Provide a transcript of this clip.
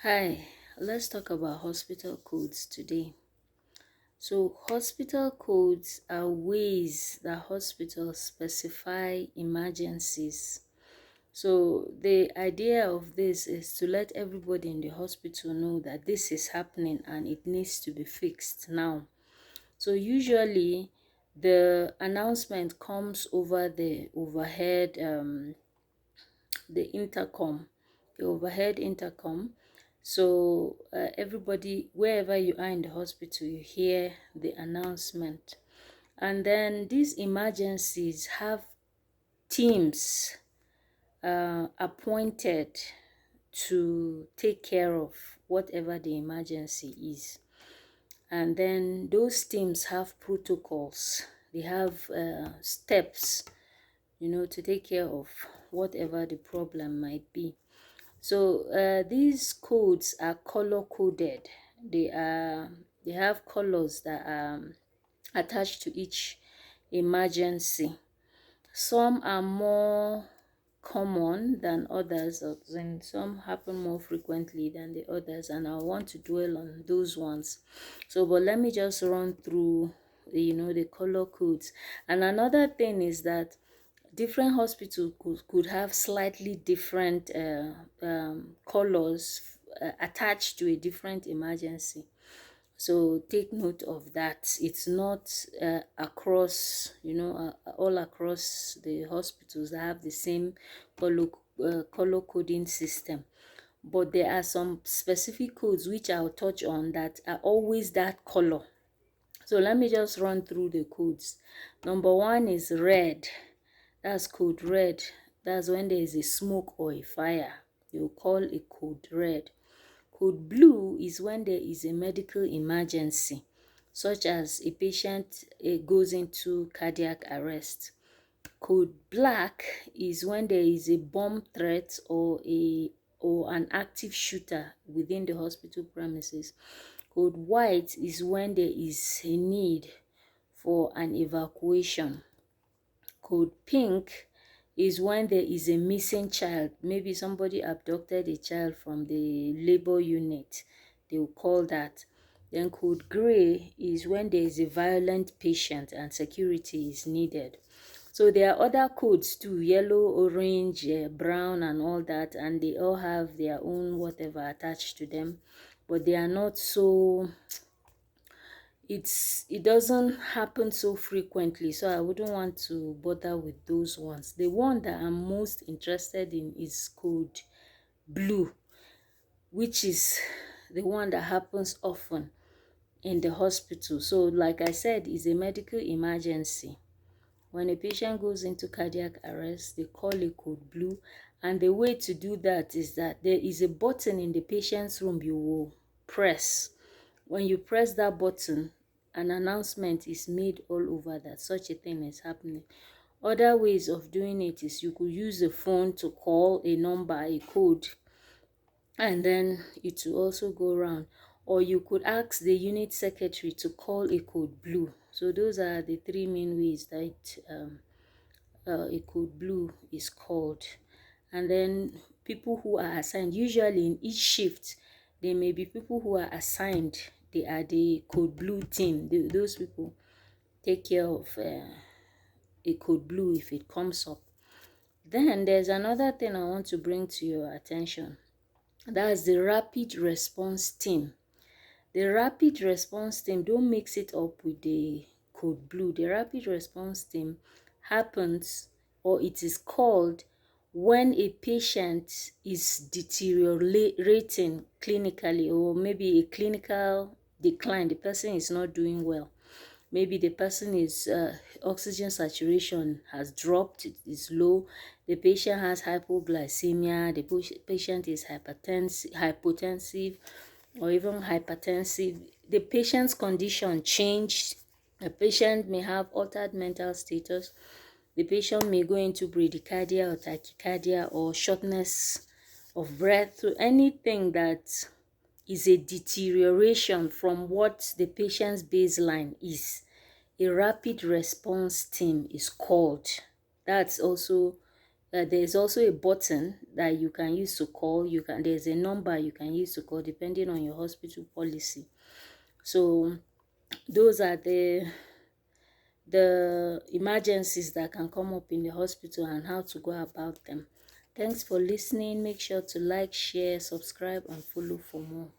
Hi, let's talk about hospital codes today. So, hospital codes are ways that hospitals specify emergencies. So, the idea of this is to let everybody in the hospital know that this is happening and it needs to be fixed now. So, usually, the announcement comes over the overhead, the intercom, the overhead intercom. So everybody, wherever you are in the hospital, you hear the announcement. And then these emergencies have teams appointed to take care of whatever the emergency is. And then those teams have protocols. They have steps, to take care of whatever the problem might be. So these codes are color coded. They have colors that are attached to each emergency. Some are more common than others, and some happen more frequently than the others, and I want to dwell on those ones. So, but let me just run through the color codes. And another thing is that different hospitals could have slightly different colors attached to a different emergency. So take note of that. It's not across, all across the hospitals that have the same color coding system. But there are some specific codes which I'll touch on that are always that color. So let me just run through the codes. Number one is red. That's code red. That's when there is a smoke or a fire. They will call a code red. Code blue is when there is a medical emergency, such as a patient goes into cardiac arrest. Code black is when there is a bomb threat or an active shooter within the hospital premises. Code white is when there is a need for an evacuation. Code pink is when there is a missing child. Maybe somebody abducted a child from the labor unit. They will call that. Then code gray is when there is a violent patient and security is needed. So there are other codes too, yellow, orange, brown and all that, and they all have their own whatever attached to them, but they are not so, it doesn't happen so frequently, so I wouldn't want to bother with those ones. The one that I'm most interested in is code blue, which is the one that happens often in the hospital. So like I said, it's a medical emergency. When a patient goes into cardiac arrest, they call a code blue, and the way to do that is that there is a button in the patient's room you will press. When you press that button, an announcement is made all over that such a thing is happening. Other ways of doing it is you could use the phone to call a number, a code, and then it will also go around. Or you could ask the unit secretary to call a code blue. So those are the three main ways that a code blue is called. And then people who are assigned, usually in each shift, there may be people who are assigned. They are the code blue team. Those people take care of a code blue if it comes up. Then there's another thing I want to bring to your attention. That's the rapid response team. The rapid response team, don't mix it up with the code blue. The rapid response team happens, or it is called, when a patient is deteriorating clinically, or maybe a clinical decline. The person is not doing well. Maybe the person is oxygen saturation has dropped, it is low. The patient has hypoglycemia. The patient is hypotensive, or even hypertensive. The patient's condition changed. The patient may have altered mental status. The patient may go into bradycardia or tachycardia or shortness of breath. So anything that is a deterioration from what the patient's baseline is, a rapid response team is called. That's also There's also a button that you can use to call. There's a number you can use to call depending on your hospital policy. So those are the emergencies that can come up in the hospital and how to go about them. Thanks for listening. Make sure to like, share, subscribe, and follow for more.